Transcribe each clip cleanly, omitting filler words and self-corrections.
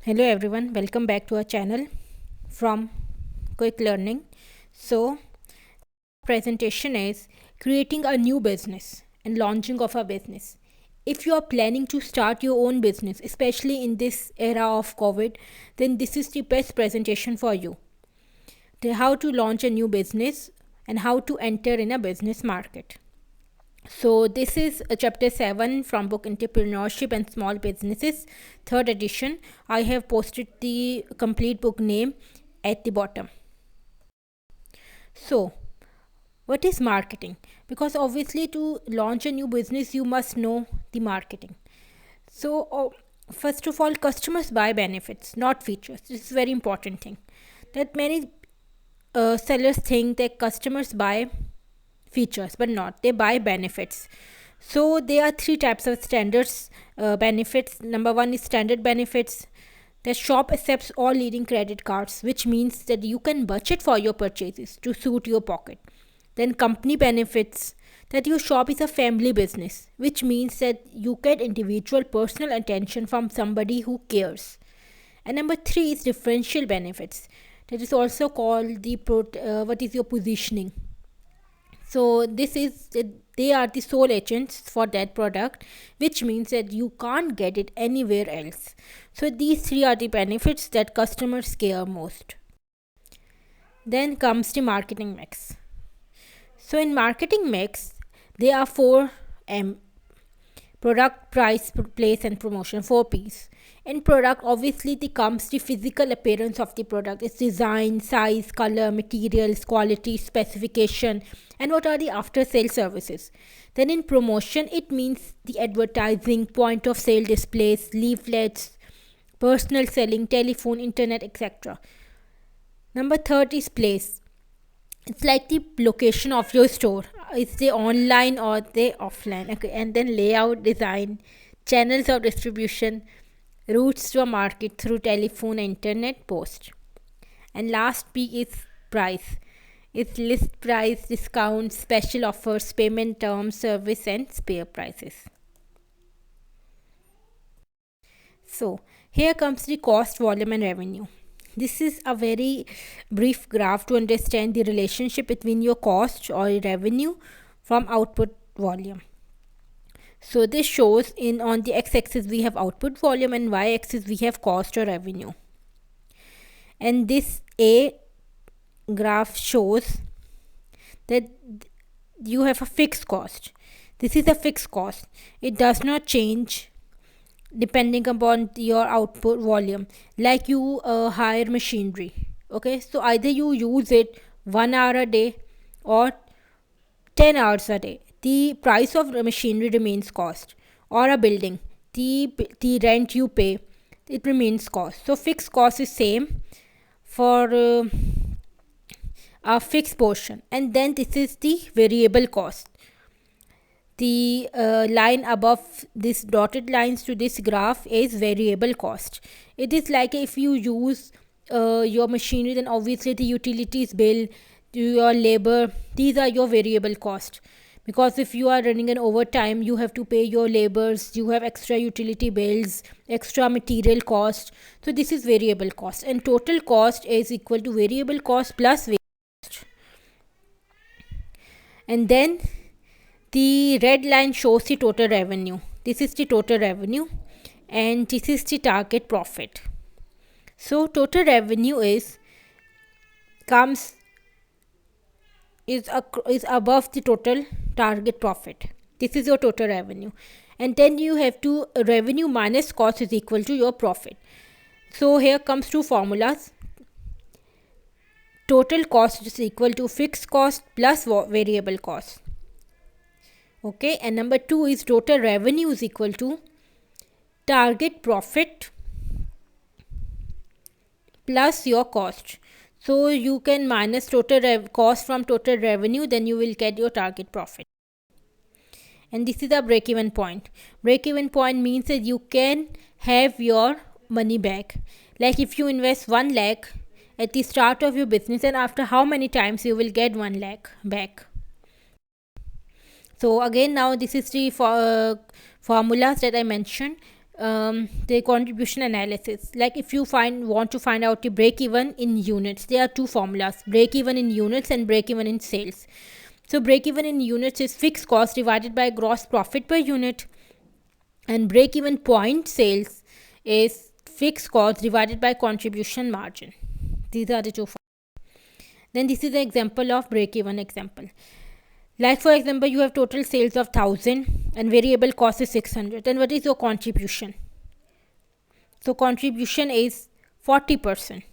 Hello everyone, welcome back to our channel from Quick Learning. So, presentation is creating a new business and launching of a business. If you are planning to start your own business, especially in this era of COVID, then this is the best presentation for you. How to launch a new business and how to enter in a business market. So this is chapter 7 from book Entrepreneurship and Small Businesses, 3rd edition. I have posted the complete book name at the bottom. So what is marketing? Because obviously to launch a new business you must know the marketing. So first of all, customers buy benefits, not features. This is a very important thing. That many sellers think that customers buy features, but not, they buy benefits. So there are 3 types of standards benefits. Number 1 is standard benefits. The shop accepts all leading credit cards, which means that you can budget for your purchases to suit your pocket. Then company benefits, that your shop is a family business, which means that you get individual personal attention from somebody who cares. And number 3 is differential benefits, that is also called the what is your positioning. So this is they are the sole agents for that product, which means that you can't get it anywhere else. So these 3 are the benefits that customers care most. Then comes the marketing mix. So in marketing mix, there are 4 M: product, price, place and promotion, 4 P's. In product, obviously comes the physical appearance of the product, its design, size, color, materials, quality, specification, and what are the after sale services. Then in promotion, it means the advertising, point of sale displays, leaflets, personal selling, telephone, internet, etc. Number 3 is place. It's like the location of your store. Is they online or they offline? Okay, and then layout, design, channels of distribution, routes to a market through telephone, internet, post. And last P is price. It's list price, discounts, special offers, payment terms, service and spare prices. So here comes the cost, volume and revenue. This is a very brief graph to understand the relationship between your cost or revenue from output volume. So this shows in on the x-axis we have output volume and y-axis we have cost or revenue. And this A graph shows that you have a fixed cost. This is a fixed cost. It does not change depending upon your output volume. Like you hire machinery. Okay, so either you use it 1 hour a day or 10 hours a day. The price of the machinery remains cost. Or a building, the rent you pay, it remains cost. So fixed cost is same for a fixed portion. And then this is the variable cost. The line above this dotted lines to this graph is variable cost. It is like if you use your machinery, then obviously the utilities bill, your labor, these are your variable cost. Because if you are running an overtime, you have to pay your labors, you have extra utility bills, extra material cost. So this is variable cost, and total cost is equal to variable cost plus variable cost. And then the red line shows the total revenue. This is the total revenue and this is the target profit. So total revenue is above the total target profit. This is your total revenue. And then you have to revenue minus cost is equal to your profit. So here comes 2 formulas. Total cost is equal to fixed cost plus variable cost. Okay, and number 2 is total revenue is equal to target profit plus your cost. So you can minus total cost from total revenue, then you will get your target profit. And this is a break-even point. Break-even point means that you can have your money back. Like if you invest 1 lakh at the start of your business, and after how many times you will get 1 lakh back. So again, now this is the formulas that I mentioned. the contribution analysis. Like if you want to find out the break even in units, there are two formulas: break even in units and break even in sales. So break even in units is fixed cost divided by gross profit per unit, and break even point sales is fixed cost divided by contribution margin. These are the two formulas. Then this is the example of break even example. Like for example, you have total sales of 1000 and variable cost is 600. Then what is your contribution? So contribution is 40%.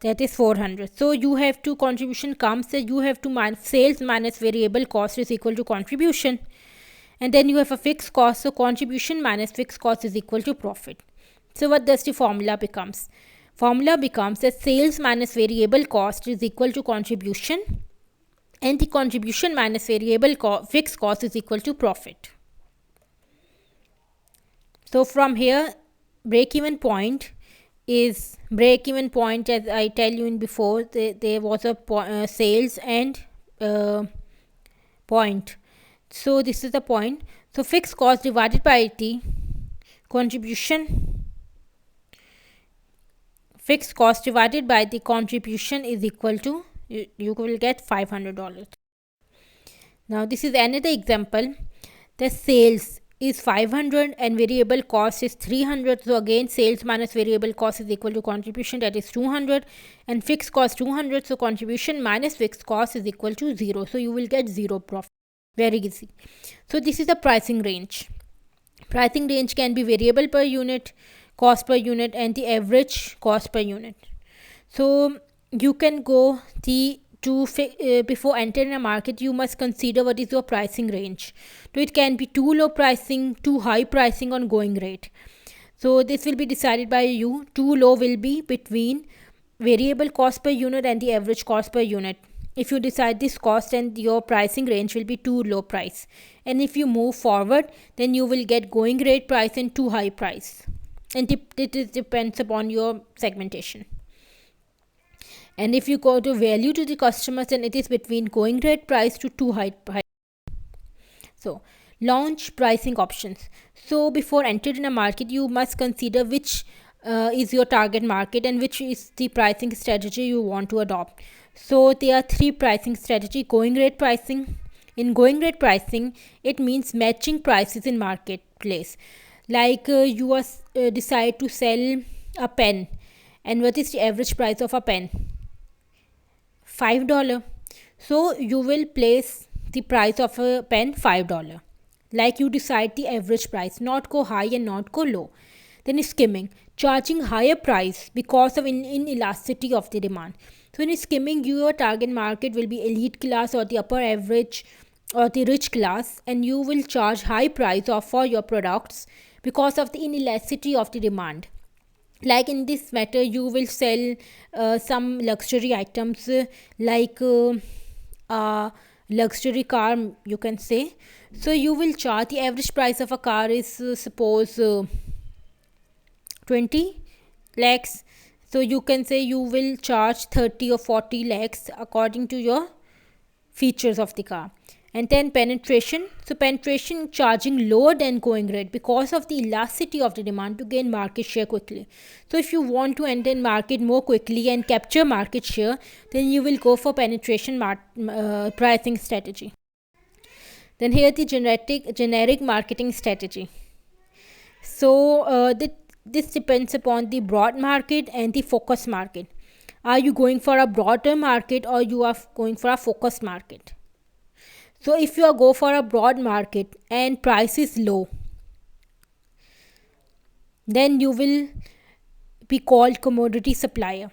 That is 400. So you have to, contribution comes that you have to sales minus variable cost is equal to contribution. And then you have a fixed cost. So contribution minus fixed cost is equal to profit. So what does the formula becomes? Formula becomes that sales minus variable cost is equal to contribution, and the contribution minus variable fixed cost is equal to profit. So from here, break-even point, as I tell you in before, there was a sales and point. So this is the point. So fixed cost divided by the contribution, fixed cost divided by the contribution is equal to, you will get $500. Now this is another example. The sales is 500 and variable cost is 300. So again, sales minus variable cost is equal to contribution, that is 200, and fixed cost 200. So contribution minus fixed cost is equal to 0. So you will get 0 profit. Very easy. So this is the pricing range. Pricing range can be variable per unit, cost per unit, and the average cost per unit. So you can go before entering a market, you must consider what is your pricing range. So it can be too low pricing, too high pricing, on going rate. So this will be decided by you. Too low will be between variable cost per unit and the average cost per unit. If you decide this cost, and your pricing range will be too low price. And if you move forward, then you will get going rate price and too high price. And it depends upon your segmentation. And if you go to value to the customers, then it is between going rate price to too high. So launch pricing options. So before entering a market, you must consider which is your target market and which is the pricing strategy you want to adopt. So there are 3 pricing strategy. Going rate pricing. In going rate pricing, it means matching prices in marketplace. Like you decide to sell a pen, and what is the average price of a pen? $5. So you will place the price of a pen $5. Like you decide the average price, not go high and not go low. Then skimming, charging higher price because of inelasticity of the demand. So in skimming, your target market will be elite class or the upper average or the rich class, and you will charge high price for your products because of the inelasticity of the demand. Like in this matter, you will sell some luxury items, like a luxury car, you can say. So you will charge, the average price of a car is suppose 20 lakhs. So you can say you will charge 30 or 40 lakhs according to your features of the car. And then penetration. So penetration, charging lower than going rate because of the elasticity of the demand to gain market share quickly. So if you want to enter in market more quickly and capture market share, then you will go for penetration pricing strategy. Then here the generic marketing strategy. So this depends upon the broad market and the focus market. Are you going for a broader market or you are going for a focused market? So if you go for a broad market and price is low, then you will be called commodity supplier.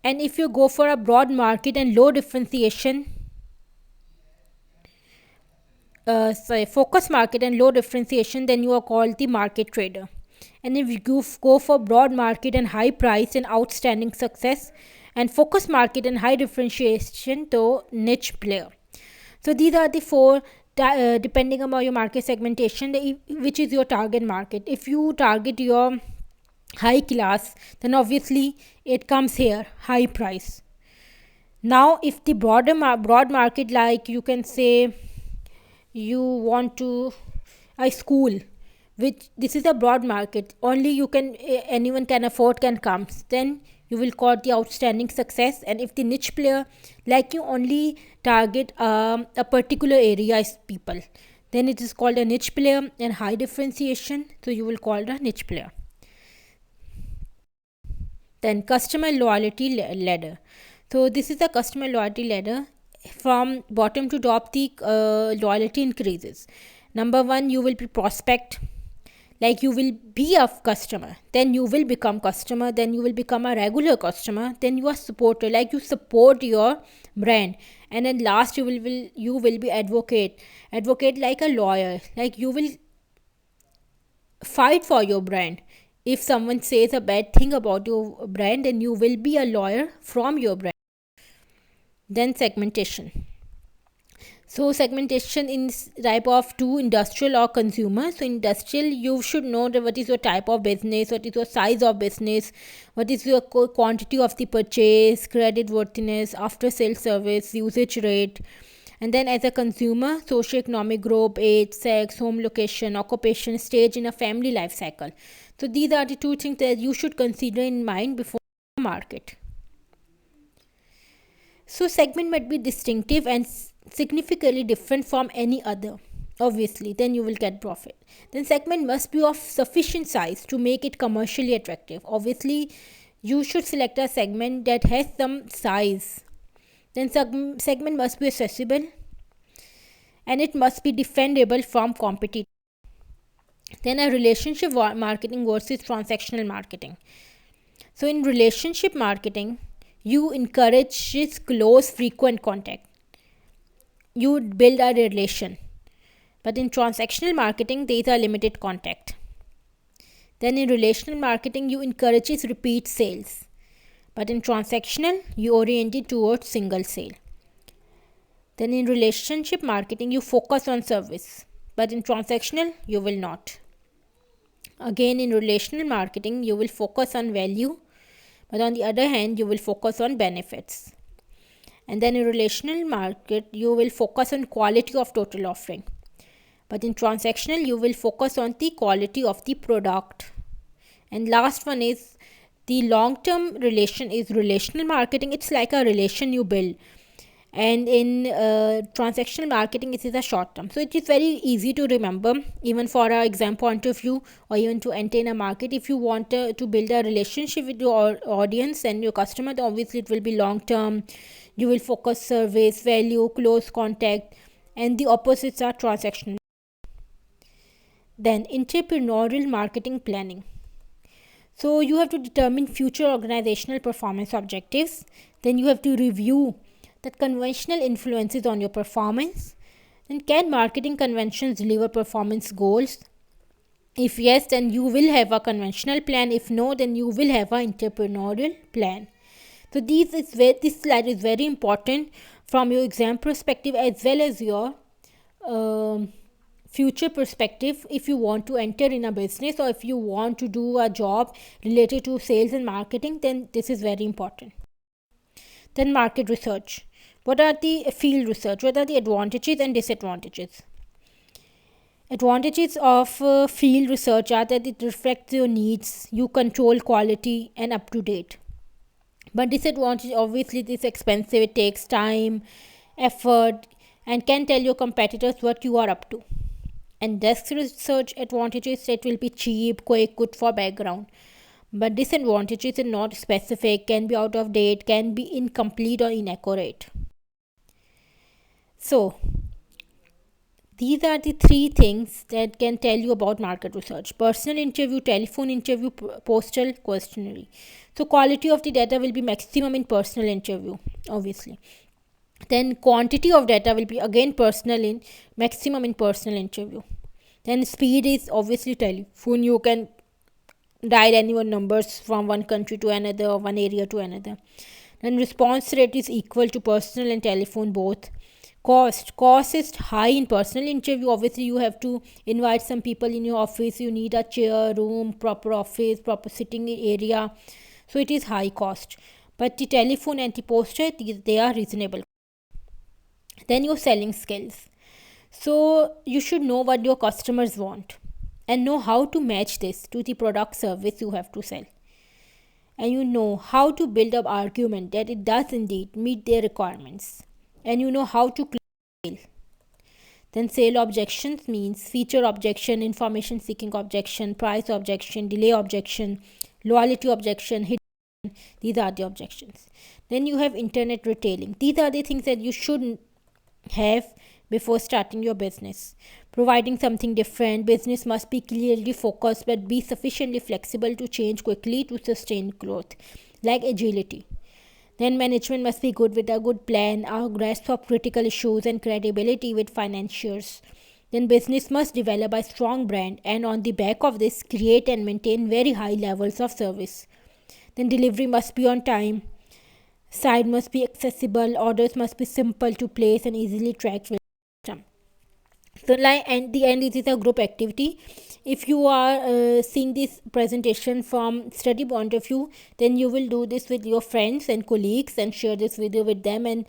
And if you go for a broad market and low differentiation, focus market and low differentiation, then you are called the market trader. And if you go for broad market and high price and outstanding success, and focus market and high differentiation, to niche player. So these are the 4 depending upon your market segmentation, which is your target market. If you target your high class, then obviously it comes here, high price. Now if the broad market, like you can say you want to a school, which this is a broad market, only you can anyone can afford can come, then you will call the outstanding success. And if the niche player, like you only target a particular area is people, then it is called a niche player. And high differentiation, so you will call it a niche player. Then customer loyalty ladder. So this is the customer loyalty ladder. From bottom to top, the loyalty increases. Number one, you will be prospect, like you will be a customer, then you will become customer, then you will become a regular customer, then you are supporter, like you support your brand. And then last, you will be advocate like a lawyer, like you will fight for your brand. If someone says a bad thing about your brand, then you will be a lawyer from your brand. Then segmentation. So segmentation is type of two, industrial or consumer. So industrial, you should know that what is your type of business, what is your size of business, what is your quantity of the purchase, credit worthiness, after sales service, usage rate. And then as a consumer, socioeconomic group, age, sex, home location, occupation, stage in a family life cycle. So these are the two things that you should consider in mind before market. So segment might be distinctive and significantly different from any other. Obviously, then you will get profit. Then segment must be of sufficient size to make it commercially attractive. Obviously, you should select a segment that has some size. Then segment must be accessible and it must be defendable from competitors. Then a relationship marketing versus transactional marketing. So in relationship marketing, you encourage close, frequent contact. You build a relation. But in transactional marketing, there is a limited contact. Then in relational marketing, you encourage repeat sales. But in transactional, you orient it towards single sale. Then in relationship marketing, you focus on service. But in transactional, you will not. Again, in relational marketing, you will focus on value. But on the other hand, you will focus on benefits. And then in relational market, you will focus on quality of total offering. But in transactional, you will focus on the quality of the product. And last one is the long-term relation is relational marketing. It's like a relation you build. And in transactional marketing, it is a short term. So it is very easy to remember, even for our exam point of view, or even to enter in a market. If you want to build a relationship with your audience and your customer, then obviously it will be long term. You will focus service, value, close contact, and the opposites are transactional. Then entrepreneurial marketing planning. So you have to determine future organizational performance objectives. Then you have to review that conventional influences on your performance. Then can marketing conventions deliver performance goals? If yes, then you will have a conventional plan. If no, then you will have an entrepreneurial plan. So this slide is very important from your exam perspective as well as your future perspective. If you want to enter in a business or if you want to do a job related to sales and marketing, then this is very important. Then market research. What are the field research? What are the advantages and disadvantages? Advantages of field research are that it reflects your needs, you control quality and up to date. But disadvantage, obviously, it is expensive, it takes time, effort, and can tell your competitors what you are up to. And desk research advantages, it will be cheap, quick, good for background. But disadvantages are not specific, can be out of date, can be incomplete or inaccurate. So, these are the three things that can tell you about market research: personal interview, telephone interview, postal, questionnaire. So quality of the data will be maximum in personal interview, obviously. Then quantity of data will be again maximum in personal interview. Then speed is obviously telephone. You can dial anyone numbers from one country to another or one area to another. Then response rate is equal to personal and telephone both. Cost is high in personal interview. Obviously you have to invite some people in your office, you need a chair, room, proper office, proper sitting area, so it is high cost. But the telephone and the poster, they are reasonable. Then your selling skills. So you should know what your customers want and know how to match this to the product service you have to sell. And you know how to build up argument that it does indeed meet their requirements. And you know how to close. Then sale objections means feature objection, information seeking objection, price objection, delay objection, loyalty objection, hidden. These are the objections. Then you have internet retailing. These are the things that you should have before starting your business. Providing something different, business must be clearly focused but be sufficiently flexible to change quickly to sustain growth, like agility. Then management must be good with a good plan, a grasp of critical issues and credibility with financiers. Then business must develop a strong brand and on the back of this create and maintain very high levels of service. Then delivery must be on time, site must be accessible, orders must be simple to place and easily tracked with system. So like at the end it is a group activity. If you are seeing this presentation from study point of view, then you will do this with your friends and colleagues and share this video with them and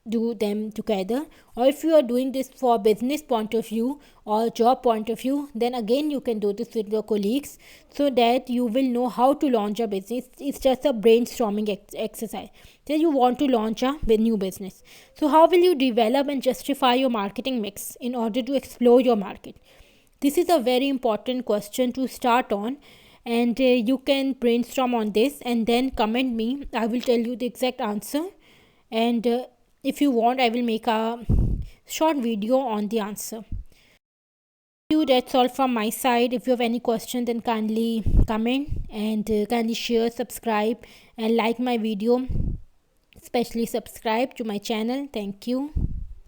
do them together. Or if you are doing this for business point of view or job point of view, then again you can do this with your colleagues so that you will know how to launch a business. It's just a brainstorming exercise. Then you want to launch a new business, so how will you develop and justify your marketing mix in order to explore your market? This is a very important question to start on, and you can brainstorm on this and then comment me. I will tell you the exact answer, and if you want, I will make a short video on the answer. That's all from my side. If you have any question, then kindly comment and kindly share, subscribe and like my video, especially subscribe to my channel. Thank you.